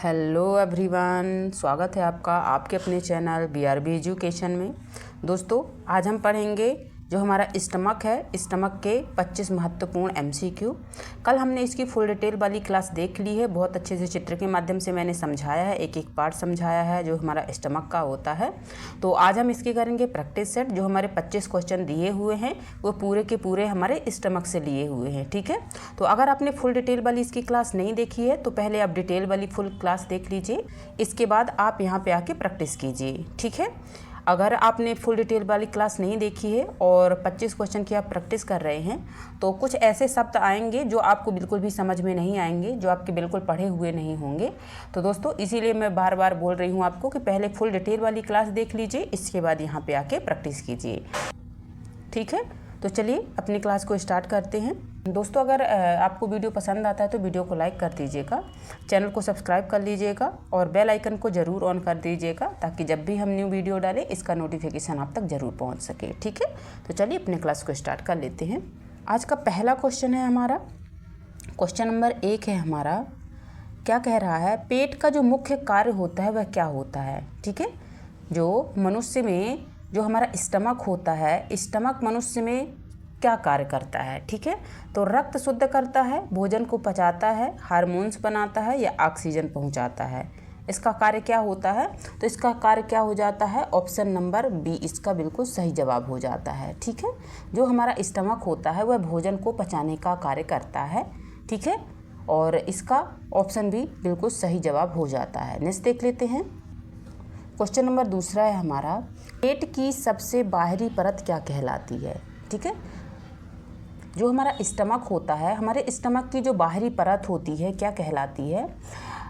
Hello everyone, स्वागत है आपका आपके अपने चैनल BRB एजुकेशन में। दोस्तों, आज हम पढ़ेंगे जो हमारा स्टमक है, स्टमक के 25 महत्वपूर्ण MCQ। कल हमने इसकी फुल डिटेल वाली क्लास देख ली है। बहुत अच्छे से चित्र के माध्यम से मैंने समझाया है, एक एक पार्ट समझाया है जो हमारा स्टमक का होता है। तो आज हम इसकी करेंगे प्रैक्टिस सेट। जो हमारे 25 क्वेश्चन दिए हुए हैं वो पूरे के पूरे हमारे स्टमक से लिए हुए हैं, ठीक है। तो अगर आपने फुल डिटेल वाली इसकी क्लास नहीं देखी है तो पहले आप डिटेल वाली फुल क्लास देख लीजिए, इसके बाद आप यहाँ पे आके प्रैक्टिस कीजिए, ठीक है। अगर आपने फुल डिटेल वाली क्लास नहीं देखी है और 25 क्वेश्चन की आप प्रैक्टिस कर रहे हैं तो कुछ ऐसे शब्द आएंगे जो आपको बिल्कुल भी समझ में नहीं आएंगे, जो आपके बिल्कुल पढ़े हुए नहीं होंगे। तो दोस्तों, इसीलिए मैं बार बार बोल रही हूँ आपको कि पहले फुल डिटेल वाली क्लास देख लीजिए, इसके बाद यहाँ पे आके प्रैक्टिस कीजिए, ठीक है। तो चलिए अपनी क्लास को स्टार्ट करते हैं। दोस्तों, अगर आपको वीडियो पसंद आता है तो वीडियो को लाइक कर दीजिएगा, चैनल को सब्सक्राइब कर लीजिएगा और बेल आइकन को ज़रूर ऑन कर दीजिएगा ताकि जब भी हम न्यू वीडियो डालें इसका नोटिफिकेशन आप तक ज़रूर पहुंच सके, ठीक है। तो चलिए अपने क्लास को स्टार्ट कर लेते हैं। आज का पहला क्वेश्चन है हमारा, क्वेश्चन नंबर 1 है हमारा। क्या कह रहा है? पेट का जो मुख्य कार्य होता है वह क्या होता है, ठीक है। जो मनुष्य में जो हमारा स्टमक होता है, स्टमक मनुष्य में क्या कार्य करता है, ठीक है। तो रक्त शुद्ध करता है, भोजन को पचाता है, हार्मोन्स बनाता है या ऑक्सीजन पहुंचाता है। इसका कार्य क्या होता है? तो इसका कार्य क्या हो जाता है? ऑप्शन नंबर बी इसका बिल्कुल सही जवाब हो जाता है, ठीक है। जो हमारा स्टमक होता है वह भोजन को पचाने का कार्य करता है, ठीक है। और इसका ऑप्शन बी बिल्कुल सही जवाब हो जाता है। नेक्स्ट देख लेते हैं। क्वेश्चन नंबर 2 है हमारा। पेट की सबसे बाहरी परत क्या कहलाती है, ठीक है। जो हमारा स्टमक होता है, हमारे स्टमक की जो बाहरी परत होती है क्या कहलाती है?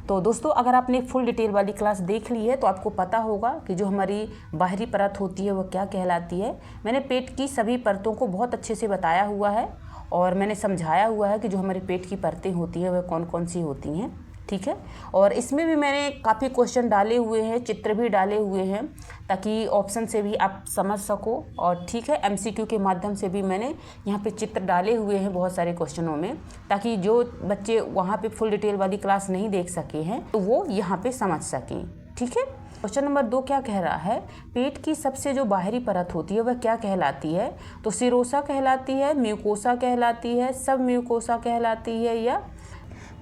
तो दोस्तों, अगर आपने फुल डिटेल वाली क्लास देख ली है तो आपको पता होगा कि जो हमारी बाहरी परत होती है वो क्या कहलाती है। मैंने पेट की सभी परतों को बहुत अच्छे से बताया हुआ है और मैंने समझाया हुआ है कि जो हमारे पेट की परतें होती हैं वह कौन कौन सी होती हैं, ठीक है। और इसमें भी मैंने काफ़ी क्वेश्चन डाले हुए हैं, चित्र भी डाले हुए हैं ताकि ऑप्शन से भी आप समझ सको, और ठीक है MCQ के माध्यम से भी मैंने यहाँ पे चित्र डाले हुए हैं बहुत सारे क्वेश्चनों में, ताकि जो बच्चे वहाँ पे फुल डिटेल वाली क्लास नहीं देख सके हैं तो वो यहाँ पे समझ सकें, ठीक है। क्वेश्चन नंबर 2 क्या कह रहा है? पेट की सबसे जो बाहरी परत होती है वह क्या कहलाती है? तो सिरोसा कहलाती है, म्यूकोसा कहलाती है, सब म्यूकोसा कहलाती है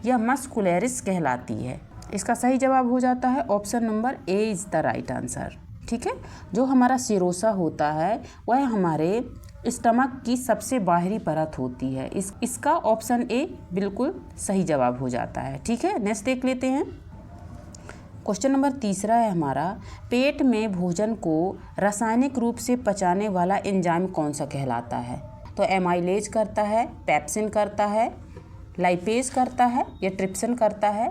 या मस्कुलरिस कहलाती है। इसका सही जवाब हो जाता है option number A is the right answer, ठीक है। जो हमारा सिरोसा होता है वह हमारे स्टमक की सबसे बाहरी परत होती है। इसका ऑप्शन ए बिल्कुल सही जवाब हो जाता है, ठीक है। नेक्स्ट देख लेते हैं। क्वेश्चन नंबर 3 है हमारा। पेट में भोजन को रासायनिक रूप से पचाने वाला एंजाइम कौन सा कहलाता है? तो एमाइलेज करता है, पेप्सिन करता है, लाइपेज करता है या ट्रिप्सिन करता है।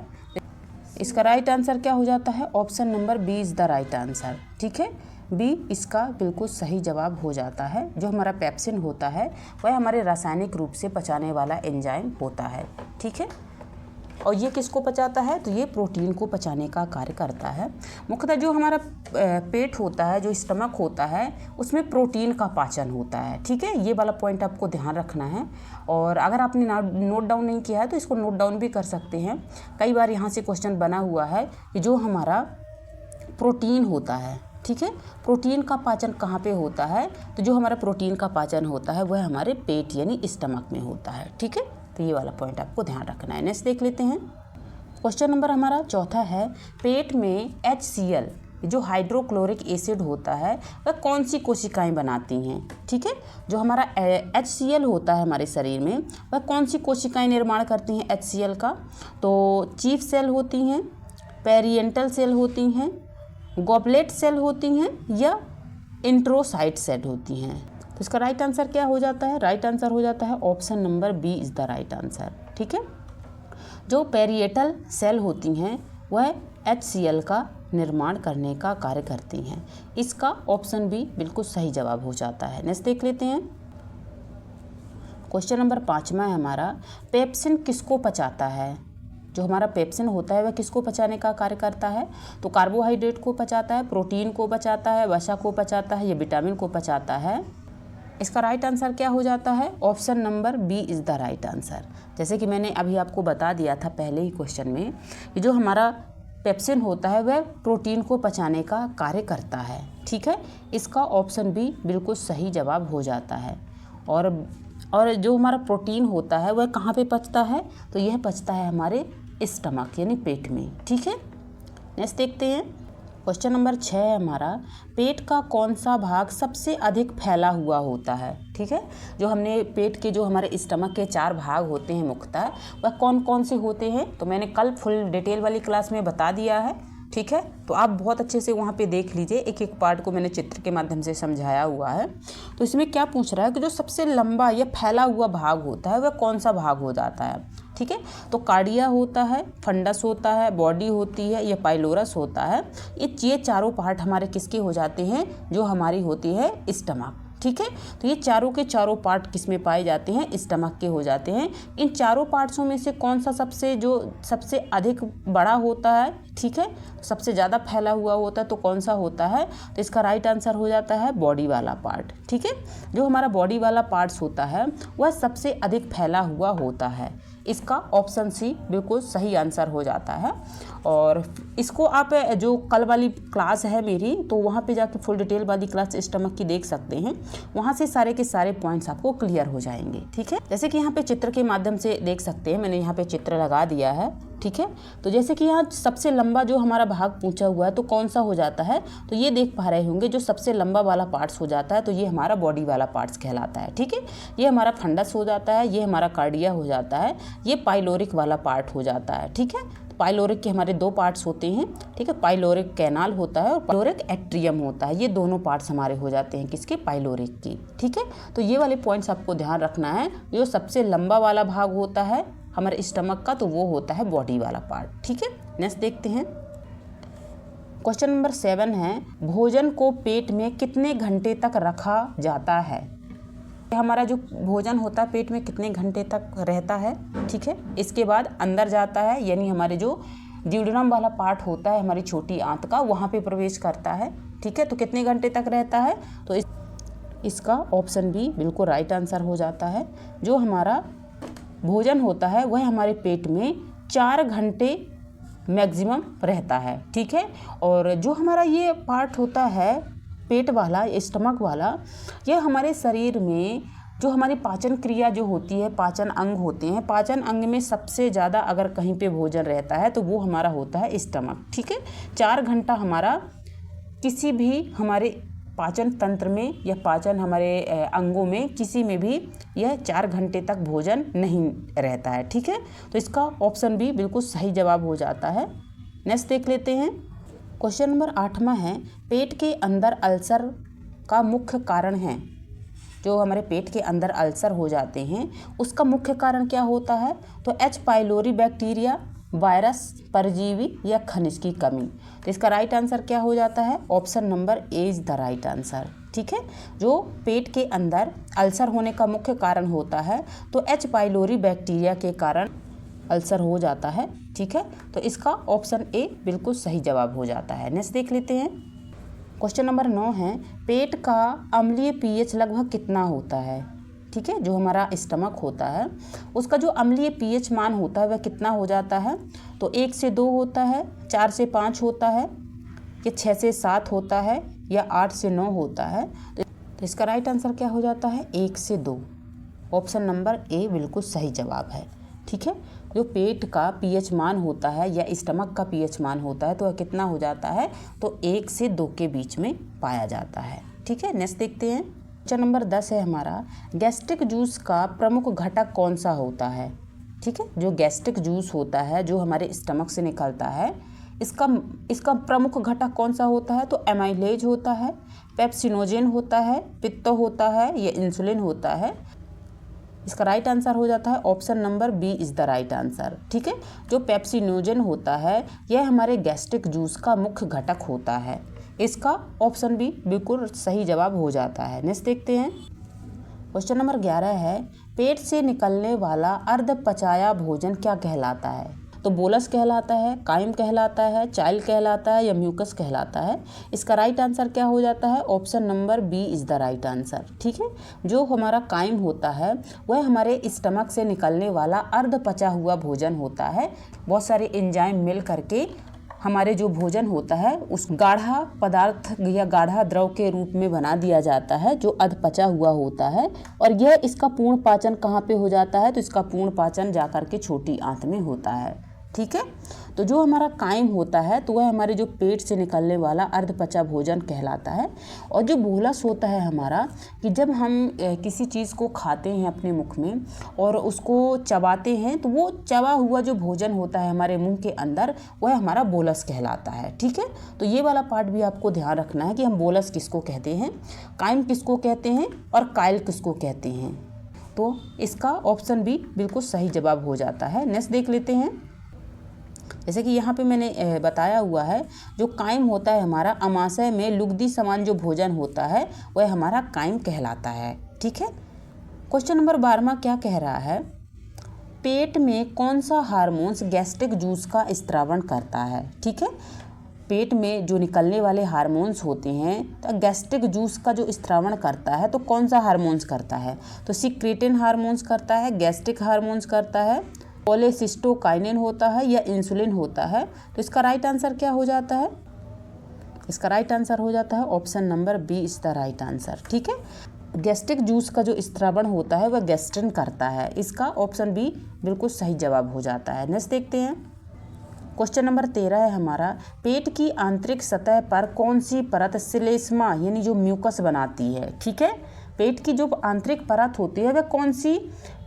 इसका राइट आंसर क्या हो जाता है? Option number B is the right answer, ठीक है। बी इसका बिल्कुल सही जवाब हो जाता है। जो हमारा पेप्सिन होता है वह हमारे रासायनिक रूप से पचाने वाला एंजाइम होता है, ठीक है। और ये किसको पचाता है? तो ये प्रोटीन को पचाने का कार्य करता है। मुख्यतः जो हमारा पेट होता है, जो स्टमक होता है, उसमें प्रोटीन का पाचन होता है, ठीक है। ये वाला पॉइंट आपको ध्यान रखना है। और अगर आपने नोट डाउन नहीं किया है तो इसको नोट डाउन भी कर सकते हैं। कई बार यहाँ से क्वेश्चन बना हुआ है कि जो हमारा प्रोटीन होता है, ठीक है, प्रोटीन का पाचन कहाँ पे होता है? तो जो हमारा प्रोटीन का पाचन होता है वह हमारे पेट यानी स्टमक में होता है, ठीक है। तो ये वाला पॉइंट आपको ध्यान रखना है। नेक्स्ट देख लेते हैं। क्वेश्चन नंबर हमारा 4 है। पेट में HCl जो हाइड्रोक्लोरिक एसिड होता है वह कौन सी कोशिकाएं बनाती हैं, ठीक है। जो हमारा HCl होता है हमारे शरीर में वह कौन सी कोशिकाएं निर्माण करती हैं HCl का? तो चीफ सेल होती हैं, पेरिएंटल सेल होती हैं, गॉबलेट सेल होती हैं या इंट्रोसाइट सेल होती हैं। तो इसका राइट आंसर क्या हो जाता है? राइट आंसर हो जाता है option number B is the right answer, ठीक है। जो पेरिएटल सेल होती हैं वह HCl का निर्माण करने का कार्य करती हैं। इसका ऑप्शन बी बिल्कुल सही जवाब हो जाता है। नेक्स्ट देख लेते हैं। क्वेश्चन नंबर 5 है हमारा। पेप्सिन किसको पचाता है? जो हमारा पेप्सिन होता है वह किसको पचाने का कार्य करता है? तो कार्बोहाइड्रेट को पचाता है, प्रोटीन को पचाता है, वसा को पचाता है या विटामिन को पचाता है। इसका राइट आंसर क्या हो जाता है? Option number B is the right answer. जैसे कि मैंने अभी आपको बता दिया था पहले ही क्वेश्चन में कि जो हमारा पेप्सिन होता है वह प्रोटीन को पचाने का कार्य करता है। ठीक है, इसका ऑप्शन बी बिल्कुल सही जवाब हो जाता है। और जो हमारा प्रोटीन होता है वह कहाँ पे पचता है, तो यह पचता है हमारे स्टमक यानी पेट में। ठीक है, नेक्स्ट देखते हैं। क्वेश्चन नंबर 6 है हमारा, पेट का कौन सा भाग सबसे अधिक फैला हुआ होता है। ठीक है, जो हमने पेट के जो हमारे स्टमक के 4 भाग होते हैं मुख्यतः, वह कौन कौन से होते हैं, तो मैंने कल फुल डिटेल वाली क्लास में बता दिया है। ठीक है, तो आप बहुत अच्छे से वहाँ पे देख लीजिए, एक एक पार्ट को मैंने चित्र के माध्यम से समझाया हुआ है। तो इसमें क्या पूछ रहा है कि जो सबसे लंबा या फैला हुआ भाग होता है वह कौन सा भाग हो जाता है। ठीक है, तो कार्डिया होता है, फंडस होता है, बॉडी होती है, या पाइलोरस होता है। ये चारों पार्ट हमारे किसके हो जाते हैं, जो हमारी होती है स्टमक। ठीक है, तो ये चारों के चारों पार्ट किस में पाए जाते हैं, स्टमक के हो जाते हैं। इन चारों पार्ट्सों में से कौन सा सबसे अधिक बड़ा होता है, ठीक है, सबसे ज़्यादा फैला हुआ होता है, तो कौन सा होता है, तो इसका राइट आंसर हो जाता है बॉडी वाला पार्ट। ठीक है, जो हमारा बॉडी वाला पार्ट्स होता है वह सबसे अधिक फैला हुआ होता है। इसका ऑप्शन सी बिल्कुल सही आंसर हो जाता है। और इसको आप जो कल वाली क्लास है मेरी, तो वहाँ पे जाके फुल डिटेल वाली क्लास स्टमक की देख सकते हैं, वहाँ से सारे के सारे पॉइंट्स आपको क्लियर हो जाएंगे। ठीक है, जैसे कि यहाँ पे चित्र के माध्यम से देख सकते हैं, मैंने यहाँ पे चित्र लगा दिया है। ठीक है, तो जैसे कि यहाँ सबसे लंबा जो हमारा भाग पूछा हुआ है तो कौन सा हो जाता है, तो ये देख पा रहे होंगे जो सबसे लंबा वाला पार्ट्स हो जाता है, तो ये हमारा बॉडी वाला पार्ट्स कहलाता है। ठीक है, ये हमारा फंडस हो जाता है, ये हमारा कार्डिया हो जाता है, ये पाइलोरिक वाला पार्ट हो जाता है। ठीक है, पाइलोरिक के हमारे 2 पार्ट्स होते हैं। ठीक है, पाइलोरिक कैनाल होता है और पाइलोरिक एट्रियम होता है, ये दोनों पार्ट्स हमारे हो जाते हैं किसके, पाइलोरिक की। ठीक है, तो ये वाले पॉइंट्स आपको ध्यान रखना है। जो सबसे लंबा वाला भाग होता है हमारे स्टमक का, तो वो होता है बॉडी वाला पार्ट। ठीक है, नेक्स्ट देखते हैं। क्वेश्चन नंबर 7 है, भोजन को पेट में कितने घंटे तक रखा जाता है। हमारा जो भोजन होता है पेट में कितने घंटे तक रहता है। ठीक है, इसके बाद अंदर जाता है, यानी हमारे जो ड्यूडेनम वाला पार्ट होता है हमारी छोटी आंत का, वहाँ पे प्रवेश करता है। ठीक है, तो कितने घंटे तक रहता है, तो इसका ऑप्शन बी बिल्कुल राइट आंसर हो जाता है। जो हमारा भोजन होता है वह हमारे पेट में 4 घंटे मैक्सिमम रहता है। ठीक है, और जो हमारा ये पार्ट होता है पेट वाला, स्टमक वाला, यह हमारे शरीर में जो हमारी पाचन क्रिया जो होती है, पाचन अंग होते हैं, पाचन अंग में सबसे ज़्यादा अगर कहीं पे भोजन रहता है तो वो हमारा होता है स्टमक। ठीक है, 4 घंटा हमारा किसी भी हमारे पाचन तंत्र में या पाचन हमारे अंगों में किसी में भी यह 4 घंटे तक भोजन नहीं रहता है। ठीक है, तो इसका ऑप्शन बी बिल्कुल सही जवाब हो जाता है। नेक्स्ट देख लेते हैं। क्वेश्चन नंबर 8वां है, पेट के अंदर अल्सर का मुख्य कारण है। जो हमारे पेट के अंदर अल्सर हो जाते हैं उसका मुख्य कारण क्या होता है, तो एच पाइलोरी बैक्टीरिया, वायरस, परजीवी या खनिज की कमी। तो इसका राइट आंसर क्या हो जाता है, option number A is the right answer. ठीक है, जो पेट के अंदर अल्सर होने का मुख्य कारण होता है तो एच पाइलोरी बैक्टीरिया के कारण अल्सर हो जाता है। ठीक है, तो इसका ऑप्शन ए बिल्कुल सही जवाब हो जाता है। नेक्स्ट देख लेते हैं। क्वेश्चन नंबर 9 है, पेट का अम्लीय पीएच लगभग कितना होता है। ठीक है, जो हमारा स्टमक होता है उसका जो अम्लीय पीएच मान होता है वह कितना हो जाता है, तो 1 से 2 होता है, 4 से 5 होता है, या 6 से 7 होता है, या 8 से 9 होता है। तो इसका राइट आंसर क्या हो जाता है, 1 से 2। ऑप्शन नंबर ए बिल्कुल सही जवाब है। ठीक है, जो पेट का पीएच मान होता है या स्टमक का पीएच मान होता है तो वह कितना हो जाता है, तो 1 से 2 के बीच में पाया जाता है। ठीक है, नेक्स्ट देखते हैं। क्वेश्चन नंबर 10 है हमारा, गैस्ट्रिक जूस का प्रमुख घटक कौन सा होता है। ठीक है, जो गैस्ट्रिक जूस होता है जो हमारे स्टमक से निकलता है, इसका प्रमुख घटक कौन सा होता है, तो एमाइलेज होता है, पेप्सिनोजेन होता है, पित्तो होता है, या इंसुलिन होता है। इसका राइट आंसर हो जाता है option number B is the right answer. ठीक है, जो पेप्सिनोजेन होता है यह हमारे गैस्ट्रिक जूस का मुख्य घटक होता है। इसका ऑप्शन बी बिल्कुल सही जवाब हो जाता है। नेक्स्ट देखते हैं। क्वेश्चन नंबर 11 है, पेट से निकलने वाला अर्ध पचाया भोजन क्या कहलाता है। तो बोलस कहलाता है, काइम कहलाता है, चाइल कहलाता है, या म्यूकस कहलाता है। इसका राइट आंसर क्या हो जाता है, option number B is the right answer. ठीक है, जो हमारा काइम होता है वह हमारे स्टमक से निकलने वाला अर्ध पचा हुआ भोजन होता है। बहुत सारे एंजाइम मिल करके हमारे जो भोजन होता है उस गाढ़ा पदार्थ या गाढ़ा द्रव के रूप में बना दिया जाता है जो अधपचा हुआ होता है। और यह इसका पूर्ण पाचन कहाँ पे हो जाता है, तो इसका पूर्ण पाचन जाकर के छोटी आंत में होता है। ठीक है, तो जो हमारा काइम होता है तो वह हमारे जो पेट से निकलने वाला अर्धपचा भोजन कहलाता है। और जो बोलस होता है हमारा, कि जब हम किसी चीज़ को खाते हैं अपने मुख में और उसको चबाते हैं तो वो चबा हुआ जो भोजन होता है हमारे मुंह के अंदर वह हमारा बोलस कहलाता है। ठीक है, तो ये वाला पार्ट भी आपको ध्यान रखना है कि हम बोलस किसको कहते हैं, काइम किसको कहते हैं और काइल किसको कहते हैं। तो इसका ऑप्शन बी बिल्कुल सही जवाब हो जाता है। नेक्स्ट देख लेते हैं। जैसे कि यहाँ पे मैंने बताया हुआ है, जो काइम होता है हमारा अमाशय में लुगदी समान जो भोजन होता है वह हमारा काइम कहलाता है। ठीक है, क्वेश्चन नंबर 12वां क्या कह रहा है, पेट में कौन सा हार्मोन्स गैस्ट्रिक जूस का स्त्रावण करता है। ठीक है, पेट में जो निकलने वाले हार्मोन्स होते हैं तो गैस्ट्रिक जूस का जो स्त्रावण करता है तो कौन सा हार्मोन्स करता है, तो सिक्रेटिन हार्मोन्स करता है, गैस्ट्रिक हार्मोन्स करता है, कोलेसिस्टोकाइनिन होता है या इंसुलिन होता है। तो इसका राइट आंसर क्या हो जाता है, इसका राइट आंसर हो जाता है option number B is the right answer. ठीक है, गैस्ट्रिक जूस का जो स्त्रावण होता है वह गैस्ट्रिन करता है। इसका ऑप्शन बी बिल्कुल सही जवाब हो जाता है। नेक्स्ट देखते हैं। क्वेश्चन नंबर 13 है हमारा, पेट की आंतरिक सतह पर कौन सी परत श्लेष्मा यानी जो म्यूकस बनाती है। ठीक है, पेट की जो आंतरिक परत होती है वह कौन सी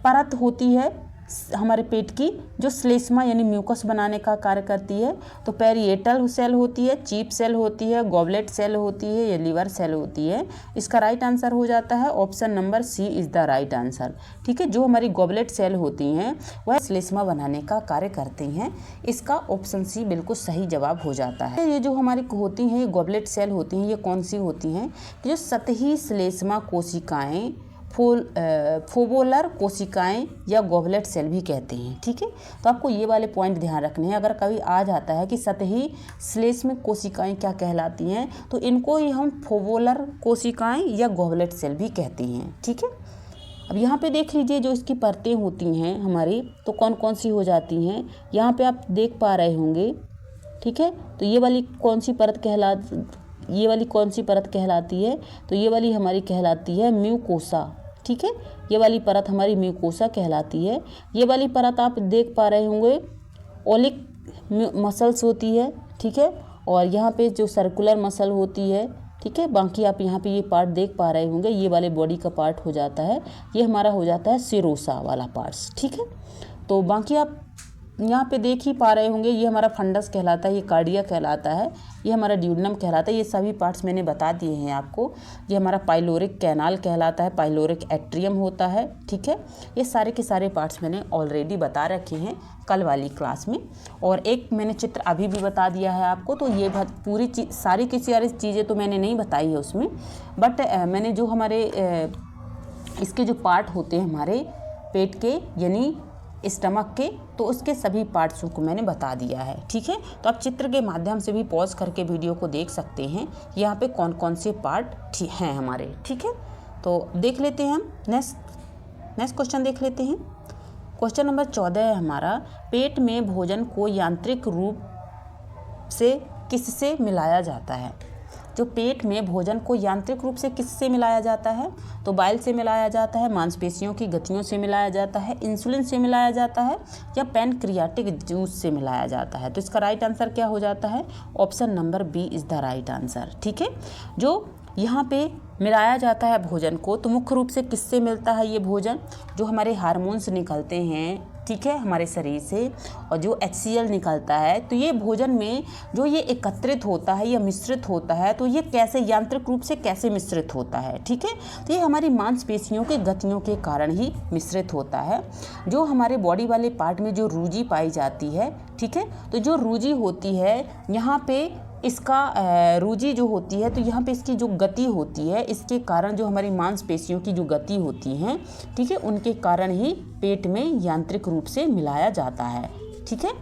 परत होती है हमारे पेट की, जो श्लेष्मा यानी म्यूकस बनाने का कार्य करती है। तो पेरिएटल सेल होती है, चीप सेल होती है, गॉबलेट सेल होती है या लीवर सेल होती है। इसका राइट आंसर हो जाता है option number C is the right answer. ठीक है, जो हमारी गॉबलेट सेल होती हैं वह श्लेष्मा बनाने का कार्य करती हैं। इसका ऑप्शन सी बिल्कुल सही जवाब हो जाता है। ये जो हमारी होती हैं, ये गॉबलेट सेल होती हैं, ये कौन सी होती हैं, जो सतही श्लेष्मा कोशिकाएँ, फोबोलर कोशिकाएं या गॉबलेट सेल भी कहते हैं। ठीक है, तो आपको ये वाले पॉइंट ध्यान रखने हैं। अगर कभी आ जाता है कि सतही श्लेष्म कोशिकाएं क्या कहलाती हैं तो इनको ही हम फोबोलर कोशिकाएं या गॉबलेट सेल भी कहते हैं। ठीक है, अब यहाँ पे देख लीजिए जो इसकी परतें होती हैं हमारी तो कौन कौन सी हो जाती हैं, यहाँ पे आप देख पा रहे होंगे। ठीक है, तो ये वाली कौन सी परत कहलाती है, तो ये वाली हमारी कहलाती है म्यूकोसा। ठीक है, ये वाली परत हमारी म्यूकोसा कहलाती है। ये वाली परत आप देख पा रहे होंगे ओलिक मसल्स होती है। ठीक है, और यहाँ पे जो सर्कुलर मसल होती है। ठीक है, बाकी आप यहाँ पे ये पार्ट देख पा रहे होंगे, ये वाले बॉडी का पार्ट हो जाता है, ये हमारा हो जाता है सिरोसा वाला पार्ट्स। ठीक है, तो बाकी आप यहाँ पे देख ही पा रहे होंगे, ये हमारा फंडस कहलाता है, ये कार्डिया कहलाता है, ये हमारा ड्यूडनम कहलाता है। ये सभी पार्ट्स मैंने बता दिए हैं आपको। ये हमारा पाइलोरिक कैनाल कहलाता है, पाइलोरिक एट्रियम होता है। ठीक है, ये सारे के सारे पार्ट्स मैंने ऑलरेडी बता रखे हैं कल वाली क्लास में, और एक मैंने चित्र अभी भी बता दिया है आपको। तो ये पूरी सारी की सारी चीज़ें तो मैंने नहीं बताई है उसमें, बट मैंने जो हमारे इसके जो पार्ट होते हैं हमारे पेट के यानी स्टमक के, तो उसके सभी पार्ट्सों को मैंने बता दिया है। ठीक है, तो आप चित्र के माध्यम से भी पॉज करके वीडियो को देख सकते हैं यहाँ पे कौन कौन से पार्ट हैं हमारे। ठीक है, तो देख लेते हैं हम नेक्स्ट क्वेश्चन देख लेते हैं। क्वेश्चन नंबर 14 है हमारा, पेट में भोजन को यांत्रिक रूप से किससे मिलाया जाता है। जो पेट में भोजन को यांत्रिक रूप से किससे मिलाया जाता है, तो बाइल से मिलाया जाता है, मांसपेशियों की गतियों से मिलाया जाता है, इंसुलिन से मिलाया जाता है या पैनक्रियाटिक जूस से मिलाया जाता है। तो इसका राइट आंसर क्या हो जाता है, option number B is the right answer. ठीक है, जो यहाँ पे मिलाया जाता है भोजन को, तो मुख्य रूप से किससे मिलता है ये भोजन, जो हमारे हार्मोन्स निकलते हैं। ठीक है, हमारे शरीर से, और जो HCl निकलता है, तो ये भोजन में जो ये एकत्रित होता है या मिश्रित होता है, तो ये कैसे यांत्रिक रूप से कैसे मिश्रित होता है। ठीक है, तो ये हमारी मांसपेशियों के गतियों के कारण ही मिश्रित होता है। जो हमारे बॉडी वाले पार्ट में जो रूजी पाई जाती है, ठीक है, तो जो रूजी होती है यहाँ पे इसका रूजी जो होती है, तो यहाँ पे इसकी जो गति होती है, इसके कारण जो हमारी मांसपेशियों की जो गति होती हैं, ठीक है, उनके कारण ही पेट में यांत्रिक रूप से मिलाया जाता है। ठीक है,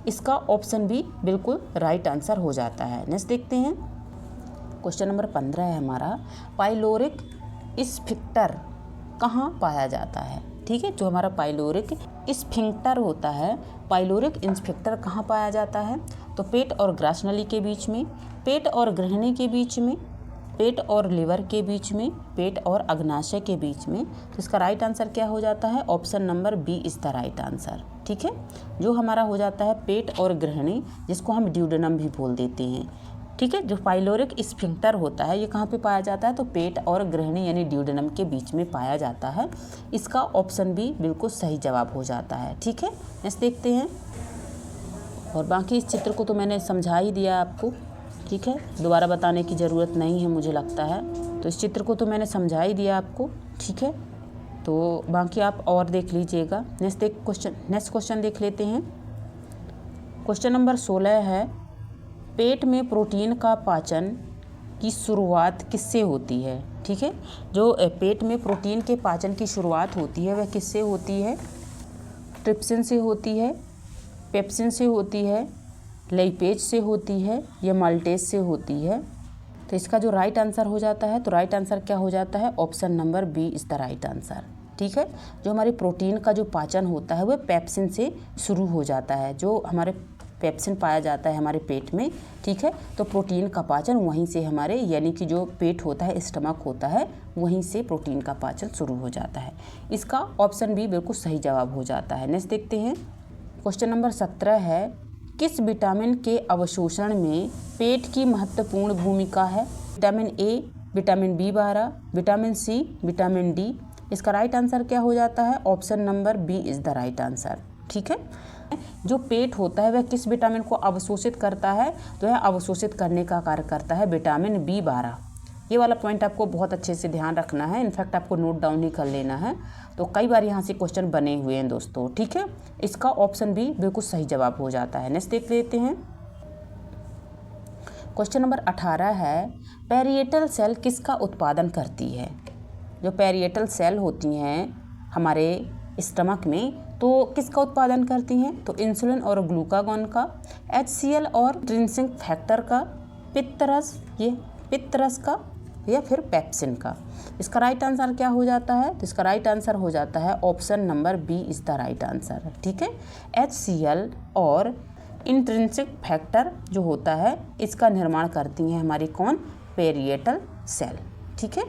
इसका ऑप्शन भी बिल्कुल राइट आंसर हो जाता है। नेक्स्ट देखते हैं। क्वेश्चन नंबर 15 है हमारा, पाइलोरिक स्फिंक्टर कहाँ पाया जाता है। ठीक है, जो हमारा पाइलोरिक स्फिंक्टर होता है, पाइलोरिक स्फिंक्टर कहाँ पाया जाता है, तो पेट और ग्रासनली के बीच में, पेट और गृहिणी के बीच में, पेट और लिवर के बीच में, पेट और अग्नाशय के बीच में। तो इसका राइट आंसर क्या हो जाता है? Option number B is the right answer. ठीक है, जो हमारा हो जाता है पेट और गृहिणी, जिसको हम ड्यूडेनम भी बोल देते हैं। ठीक है, जो पाइलोरिक स्फिंक्टर होता है ये कहाँ पे पाया जाता है? तो पेट और गृहिणी यानी ड्यूडेनम के बीच में पाया जाता है। इसका ऑप्शन बी बिल्कुल सही जवाब हो जाता है। ठीक है, नेक्स्ट देखते हैं। और बाकी इस चित्र को तो मैंने समझा ही दिया आपको। ठीक है, दोबारा बताने की ज़रूरत नहीं है मुझे लगता है। तो इस चित्र को तो मैंने समझा ही दिया आपको। ठीक है, तो बाकी आप और देख लीजिएगा। नेक्स्ट क्वेश्चन देख लेते हैं। क्वेश्चन नंबर 16 है, पेट में प्रोटीन का पाचन की शुरुआत किससे होती है? ठीक है, जो पेट में प्रोटीन के पाचन की शुरुआत होती है वह किससे होती है? ट्रिप्सिन से होती है, पेप्सिन से होती है, लाइपेज से होती है या माल्टेज से होती है? तो इसका जो राइट आंसर हो जाता है, तो राइट आंसर क्या हो जाता है? Option number B is the right answer. ठीक है, जो हमारी प्रोटीन का जो पाचन होता है वह पेप्सिन से शुरू हो जाता है। जो हमारे पेप्सिन पाया जाता है हमारे पेट में। ठीक है, तो प्रोटीन का पाचन वहीं से हमारे यानी कि जो पेट होता है, स्टमक होता है, वहीं से प्रोटीन का पाचन शुरू हो जाता है। इसका ऑप्शन बी बिल्कुल सही जवाब हो जाता है। नेक्स्ट देखते हैं। क्वेश्चन नंबर 17 है, किस विटामिन के अवशोषण में पेट की महत्वपूर्ण भूमिका है? Vitamin A, vitamin B12, vitamin C, vitamin D. इसका राइट आंसर क्या हो जाता है? Option number B is the right answer. ठीक है, जो पेट होता है वह किस विटामिन को अवशोषित करता है? तो यह अवशोषित करने का कार्य करता है विटामिन B12। ये वाला पॉइंट आपको बहुत अच्छे से ध्यान रखना है। इनफैक्ट आपको नोट डाउन ही कर लेना है। तो कई बार यहाँ से क्वेश्चन बने हुए हैं दोस्तों। ठीक है, इसका ऑप्शन बी बिल्कुल सही जवाब हो जाता है। नेक्स्ट देख लेते हैं। क्वेश्चन नंबर 18 है, पैरिएटल सेल किसका उत्पादन करती है? जो पैरिएटल सेल होती हैं हमारे स्टमक में, तो किसका उत्पादन करती हैं? तो इंसुलिन और ग्लूकागॉन का, HCl और इंट्रिंसिक फैक्टर का, पित्तरस का या फिर पेप्सिन का। इसका राइट आंसर क्या हो जाता है? तो इसका राइट आंसर हो जाता है option number B is the right answer. ठीक है, HCl और इंट्रिंसिक फैक्टर जो होता है इसका निर्माण करती हैं हमारी कौन? Parietal cell. ठीक है,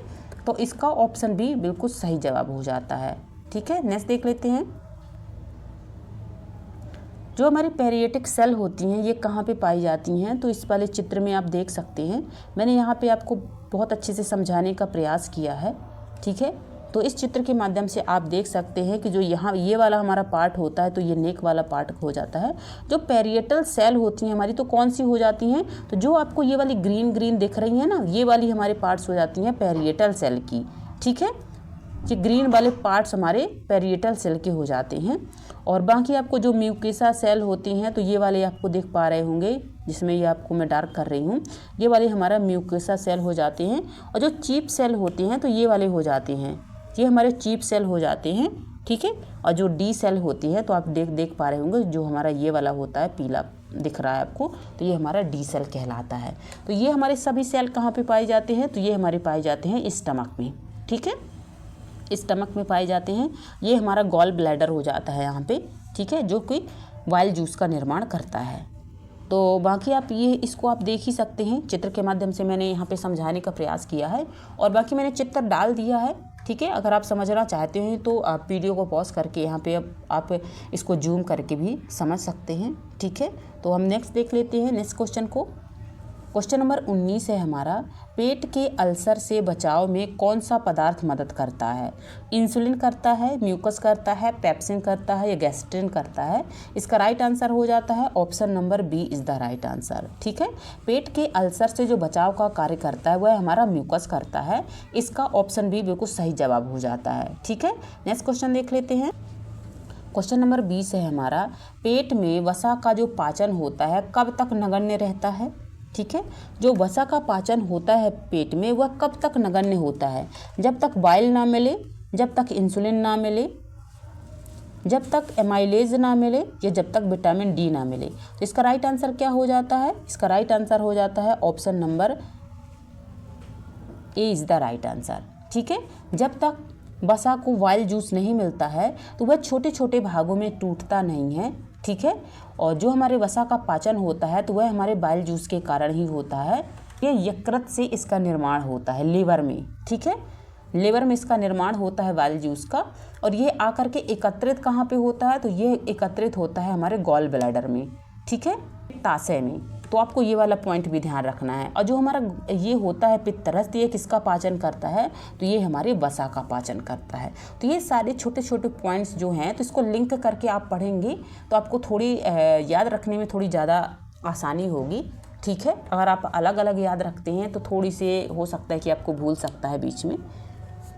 तो इसका ऑप्शन बी बिल्कुल सही जवाब हो जाता है। ठीक है, नेक्स्ट देख लेते हैं। जो हमारी पैरिएटिक सेल होती हैं ये कहाँ पे पाई जाती हैं? तो इस वाले चित्र में आप देख सकते हैं। मैंने यहाँ पे आपको बहुत अच्छे से समझाने का प्रयास किया है। ठीक है, तो इस चित्र के माध्यम से आप देख सकते हैं कि जो यहाँ ये वाला हमारा पार्ट होता है तो ये नेक वाला पार्ट हो जाता है। जो पैरिएटल सेल होती हैं हमारी तो कौन सी हो जाती हैं? तो जो आपको ये वाली ग्रीन दिख रही है ना, ये वाली हमारे पार्ट्स हो जाती हैं पैरिएटल सेल की। ठीक है, ये ग्रीन वाले पार्ट्स हमारे पैरिएटल सेल के हो जाते हैं। और बाकी आपको जो म्यूकेसा सेल होती हैं तो ये वाले आपको देख पा रहे होंगे, जिसमें ये आपको मैं डार्क कर रही हूँ, ये वाले हमारा म्यूकेसा सेल हो जाते हैं। और जो चीप सेल होते हैं तो ये वाले हो जाते हैं, ये हमारे चीप सेल हो जाते हैं। ठीक है, और जो डी सेल होती है तो आप देख पा रहे होंगे, जो हमारा ये वाला होता है पीला दिख रहा है आपको, तो ये हमारा डी सेल कहलाता है। तो ये हमारे सभी सेल कहाँ पे पाए जाते हैं? तो ये हमारे पाए जाते हैं स्टमक में। ठीक है, स्टमक में पाए जाते हैं। ये हमारा गॉल ब्लैडर हो जाता है यहाँ पे। ठीक है, जो कि वाइल जूस का निर्माण करता है। तो बाकी आप इसको आप देख ही सकते हैं। चित्र के माध्यम से मैंने यहाँ पे समझाने का प्रयास किया है और बाकी मैंने चित्र डाल दिया है। ठीक है, अगर आप समझना चाहते हैं तो आप वीडियो को पॉज करके यहाँ पे आप इसको जूम करके भी समझ सकते हैं। ठीक है, तो हम नेक्स्ट देख लेते हैं नेक्स्ट क्वेश्चन को। क्वेश्चन नंबर 19 है हमारा, पेट के अल्सर से बचाव में कौन सा पदार्थ मदद करता है? इंसुलिन करता है, म्यूकस करता है, पेप्सिन करता है या गैस्ट्रिन करता है? इसका राइट आंसर हो जाता है option number B is the right answer. ठीक है, पेट के अल्सर से जो बचाव का कार्य करता है वह हमारा म्यूकस करता है। इसका ऑप्शन बी बिल्कुल सही जवाब हो जाता है। ठीक है, नेक्स्ट क्वेश्चन देख लेते हैं। क्वेश्चन नंबर 20 है हमारा, पेट में वसा का जो पाचन होता है कब तक नगण्य रहता है? ठीक है, जो वसा का पाचन होता है पेट में वह कब तक नगण्य होता है? जब तक बाइल ना मिले, जब तक इंसुलिन ना मिले, जब तक एमाइलेज ना मिले या जब तक विटामिन डी ना मिले। तो इसका राइट आंसर क्या हो जाता है? इसका राइट आंसर हो जाता है option number A is the right answer. ठीक है, जब तक वसा को वाइल जूस नहीं मिलता है तो वह छोटे छोटे भागों में टूटता नहीं है। ठीक है। और जो हमारे वसा का पाचन होता है तो वह हमारे बाइल जूस के कारण ही होता है। ये यकृत से इसका निर्माण होता है लीवर में, ठीक है। लीवर में इसका निर्माण होता है बाइल जूस का, और ये आकर के एकत्रित कहाँ पे होता है, तो ये एकत्रित होता है हमारे गॉल ब्लैडर में, ठीक है, पित्ताशय में। तो आपको ये वाला पॉइंट भी ध्यान रखना है। और जो हमारा ये होता है पित्तरस, ये किसका पाचन करता है, तो ये हमारे वसा का पाचन करता है। तो ये सारे छोटे छोटे पॉइंट्स जो हैं, तो इसको लिंक करके आप पढ़ेंगे तो आपको थोड़ी याद रखने में थोड़ी ज़्यादा आसानी होगी, ठीक है। अगर आप अलग अलग याद रखते हैं तो थोड़ी से हो सकता है कि आपको भूल सकता है बीच में।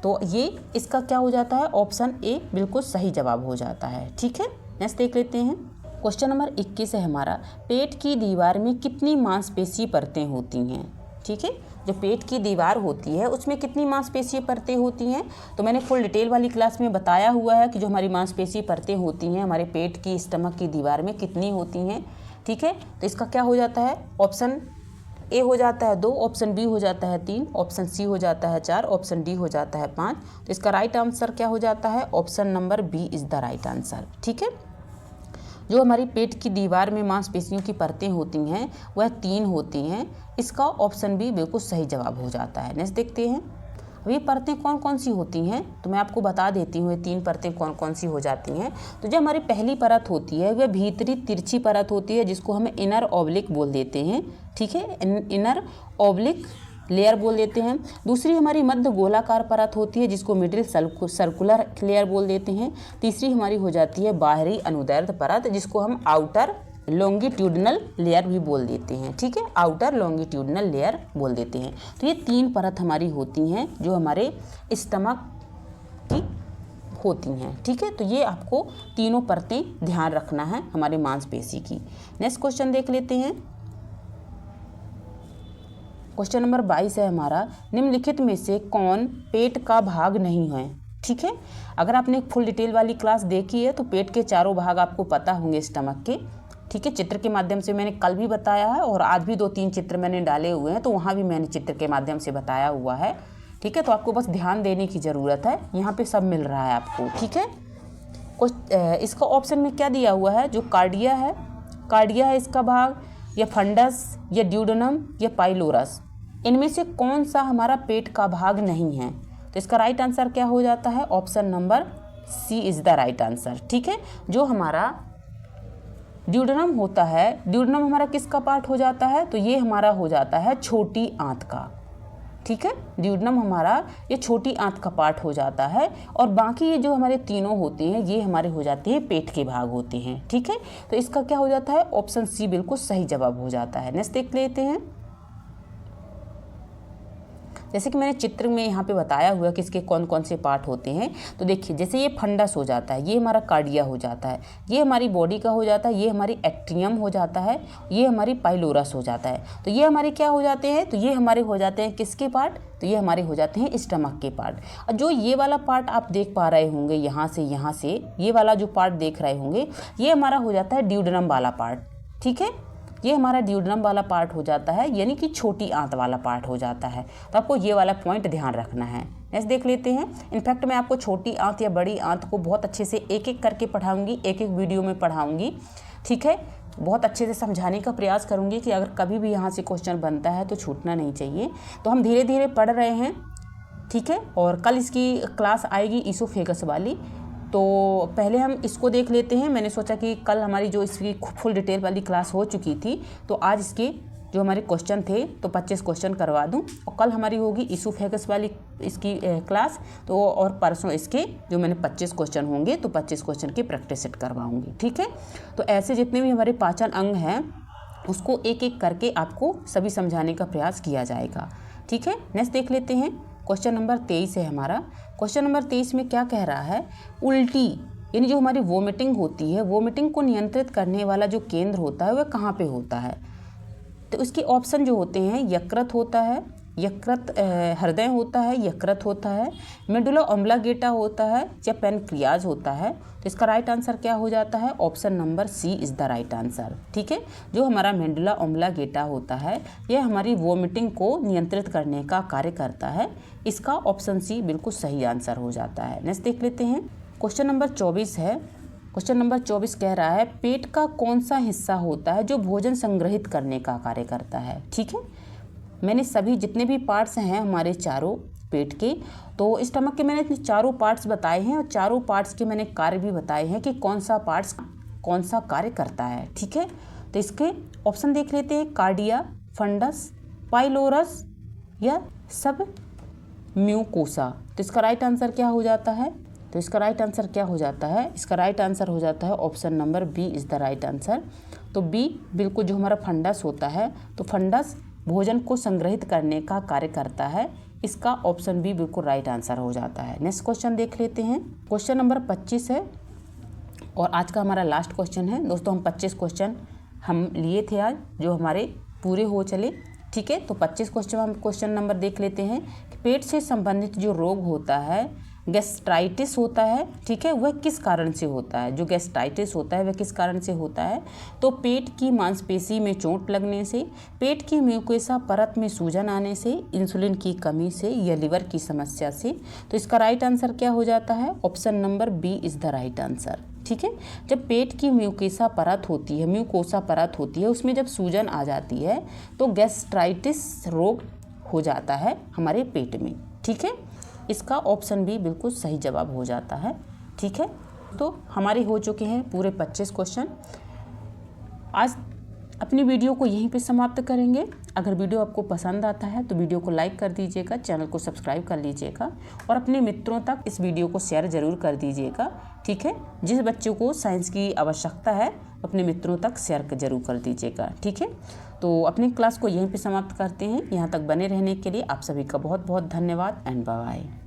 तो ये इसका क्या हो जाता है, ऑप्शन ए बिल्कुल सही जवाब हो जाता है, ठीक है। नेक्स्ट देख लेते हैं। क्वेश्चन नंबर 21 है हमारा, पेट की दीवार में कितनी मांसपेशी परतें होती हैं, ठीक है। जो पेट की दीवार होती है उसमें कितनी मांसपेशी परतें होती हैं, तो मैंने फुल डिटेल वाली क्लास में बताया हुआ है कि जो हमारी मांसपेशी परतें होती हैं हमारे पेट की स्टमक की दीवार में कितनी होती हैं, ठीक है। तो इसका क्या हो जाता है, ऑप्शन ए हो जाता है 2, ऑप्शन बी हो जाता है 3, ऑप्शन सी हो जाता है 4, ऑप्शन डी हो जाता है 5। तो इसका राइट आंसर क्या हो जाता है, option number B is the right answer, ठीक है। जो हमारी पेट की दीवार में मांसपेशियों की परतें होती हैं वह 3 होती हैं। इसका ऑप्शन बी बिल्कुल सही जवाब हो जाता है। नेक्स्ट देखते हैं। अब ये परतें कौन कौन सी होती हैं, तो मैं आपको बता देती हूँ ये 3 परतें कौन कौन सी हो जाती हैं। तो जो हमारी पहली परत होती है वह भीतरी तिरछी परत होती है, जिसको हम इनर ऑब्लिक बोल देते हैं, ठीक है, इनर ऑब्लिक लेयर बोल देते हैं। दूसरी हमारी मध्य गोलाकार परत होती है, जिसको मिडिल सर्कुलर लेयर बोल देते हैं। तीसरी हमारी हो जाती है बाहरी अनुदैर्ध्य परत, जिसको हम आउटर लॉन्गिट्यूडनल लेयर भी बोल देते हैं, ठीक है, आउटर लॉन्गिट्यूडनल लेयर बोल देते हैं। तो ये 3 परत हमारी होती हैं जो हमारे स्टमक की होती हैं, ठीक है। तो ये आपको तीनों परतें ध्यान रखना है हमारे मांसपेशी की। नेक्स्ट क्वेश्चन देख लेते हैं। क्वेश्चन नंबर 22 है हमारा, निम्नलिखित में से कौन पेट का भाग नहीं है, ठीक है। अगर आपने फुल डिटेल वाली क्लास देखी है तो पेट के चारों भाग आपको पता होंगे स्टमक के, ठीक है। चित्र के माध्यम से मैंने कल भी बताया है और आज भी 2-3 चित्र मैंने डाले हुए हैं, तो वहाँ भी मैंने चित्र के माध्यम से बताया हुआ है, ठीक है। तो आपको बस ध्यान देने की ज़रूरत है, यहाँ पे सब मिल रहा है आपको, ठीक है। कुछ इसका ऑप्शन में क्या दिया हुआ है, जो कार्डिया है इसका भाग, या फंडस, या ड्यूडेनम, या पाइलोरस, इनमें से कौन सा हमारा पेट का भाग नहीं है। तो इसका राइट आंसर क्या हो जाता है, option number C is the right answer, ठीक है। जो हमारा ड्यूडेनम होता है, ड्यूडेनम हमारा किसका पार्ट हो जाता है, तो ये हमारा हो जाता है छोटी आंत का, ठीक है। ड्यूडेनम हमारा ये छोटी आंत का पार्ट हो जाता है, और बाकी ये जो हमारे तीनों होते हैं ये हमारे हो जाते हैं पेट के भाग होते हैं, ठीक है। तो इसका क्या हो जाता है, ऑप्शन सी बिल्कुल सही जवाब हो जाता है। नेक्स्ट देख लेते हैं। जैसे कि मैंने चित्र में यहाँ पे बताया हुआ कि इसके कौन कौन से पार्ट होते हैं, तो देखिए जैसे ये फंडस हो जाता है, ये हमारा कार्डिया हो जाता है, ये हमारी बॉडी का हो जाता है, ये हमारी एट्रियम हो जाता है, ये हमारी पाइलोरस हो जाता है। तो ये हमारे क्या हो जाते हैं, तो ये हमारे हो जाते हैं किसके पार्ट, तो ये हमारे हो जाते हैं स्टमक के पार्ट। और जो ये वाला पार्ट आप देख पा रहे होंगे यहाँ से ये वाला जो पार्ट देख रहे होंगे, ये हमारा हो जाता है ड्यूडेनम वाला पार्ट, ठीक है। ये हमारा ड्यूडेनम वाला पार्ट हो जाता है, यानी कि छोटी आंत वाला पार्ट हो जाता है। तो आपको ये वाला पॉइंट ध्यान रखना है। नेक्स्ट देख लेते हैं। इनफैक्ट मैं आपको छोटी आंत या बड़ी आंत को बहुत अच्छे से एक एक करके पढ़ाऊंगी, एक एक वीडियो में पढ़ाऊंगी, ठीक है। बहुत अच्छे से समझाने का प्रयास करूंगी कि अगर कभी भी यहाँ से क्वेश्चन बनता है तो छूटना नहीं चाहिए। तो हम धीरे धीरे पढ़ रहे हैं, ठीक है। और कल इसकी क्लास आएगी ईसोफेगस वाली, तो पहले हम इसको देख लेते हैं। मैंने सोचा कि कल हमारी जो इसकी फुल डिटेल वाली क्लास हो चुकी थी, तो आज इसके जो हमारे क्वेश्चन थे तो 25 क्वेश्चन करवा दूं, और कल हमारी होगी ईसोफेगस वाली इसकी क्लास, तो और परसों इसके जो मैंने 25 क्वेश्चन होंगे तो 25 क्वेश्चन की प्रैक्टिस सेट करवाऊंगी, ठीक है। तो ऐसे जितने भी हमारे पाचन अंग हैं उसको एक एक करके आपको सभी समझाने का प्रयास किया जाएगा, ठीक है। नेक्स्ट देख लेते हैं। क्वेश्चन नंबर 23 है हमारा। क्वेश्चन नंबर 23 में क्या कह रहा है, उल्टी यानी जो हमारी वोमिटिंग होती है, वोमिटिंग को नियंत्रित करने वाला जो केंद्र होता है वह कहाँ पे होता है। तो इसके ऑप्शन जो होते हैं, यकृत होता है, यकृत हृदय होता है, यकृत होता है, मेडुला ऑब्लांगेटा होता है, या पैनक्रियाज होता है। तो इसका राइट आंसर क्या हो जाता है, option number C is the right answer, ठीक है। जो हमारा मेडुला ऑब्लांगेटा होता है यह हमारी वोमिटिंग को नियंत्रित करने का कार्य करता है। इसका ऑप्शन सी बिल्कुल सही आंसर हो जाता है। नेक्स्ट देख लेते हैं। क्वेश्चन नंबर 24 है। क्वेश्चन नंबर 24 कह रहा है पेट का कौन सा हिस्सा होता है जो भोजन संग्रहित करने का कार्य करता है। ठीक है, मैंने सभी जितने भी पार्ट्स हैं हमारे चारों पेट के, तो स्टमक के मैंने चारों पार्ट्स बताए हैं और चारों पार्ट्स के मैंने कार्य भी बताए हैं कि कौन सा पार्ट्स कौन सा कार्य करता है। ठीक है, तो इसके ऑप्शन देख लेते हैं, कार्डिया, फंडस, पाइलोरस या सब म्यूकोसा। तो इसका राइट आंसर क्या हो जाता है? तो इसका राइट आंसर क्या हो जाता है? इसका राइट आंसर हो जाता है option number B is the right answer. तो बी बिल्कुल जो हमारा फंडस होता है, तो फंडस भोजन को संग्रहित करने का कार्य करता है। इसका ऑप्शन बी बिल्कुल राइट आंसर हो जाता है। नेक्स्ट क्वेश्चन देख लेते हैं, क्वेश्चन नंबर 25 है और आज का हमारा लास्ट क्वेश्चन है। दोस्तों हम 25 क्वेश्चन हम लिए थे आज, जो हमारे पूरे हो चले। ठीक है, तो 25 क्वेश्चन हम क्वेश्चन नंबर देख लेते हैं कि पेट से संबंधित जो रोग होता है, गैस्ट्राइटिस होता है, ठीक है, वह किस कारण से होता है। जो गैस्ट्राइटिस होता है वह किस कारण से होता है? तो पेट की मांसपेशी में चोट लगने से, पेट की म्यूकोसा परत में सूजन आने से, इंसुलिन की कमी से या लिवर की समस्या से। तो इसका राइट आंसर क्या हो जाता है? Option number B is the right answer. ठीक है, जब पेट की म्यूकोसा परत होती है, म्यूकोसा परत होती है, उसमें जब सूजन आ जाती है तो गैस्ट्राइटिस रोग हो जाता है हमारे पेट में। ठीक है, इसका ऑप्शन बी बिल्कुल सही जवाब हो जाता है। ठीक है, तो हमारे हो चुके हैं पूरे 25 क्वेश्चन। आज अपनी वीडियो को यहीं पे समाप्त करेंगे। अगर वीडियो आपको पसंद आता है तो वीडियो को लाइक कर दीजिएगा, चैनल को सब्सक्राइब कर लीजिएगा और अपने मित्रों तक इस वीडियो को शेयर ज़रूर कर दीजिएगा। ठीक है, जिस बच्चों को साइंस की आवश्यकता है अपने मित्रों तक शेयर जरूर कर दीजिएगा। ठीक है, तो अपनी क्लास को यहीं पे समाप्त करते हैं। यहाँ तक बने रहने के लिए आप सभी का बहुत बहुत धन्यवाद एंड बाय बाय।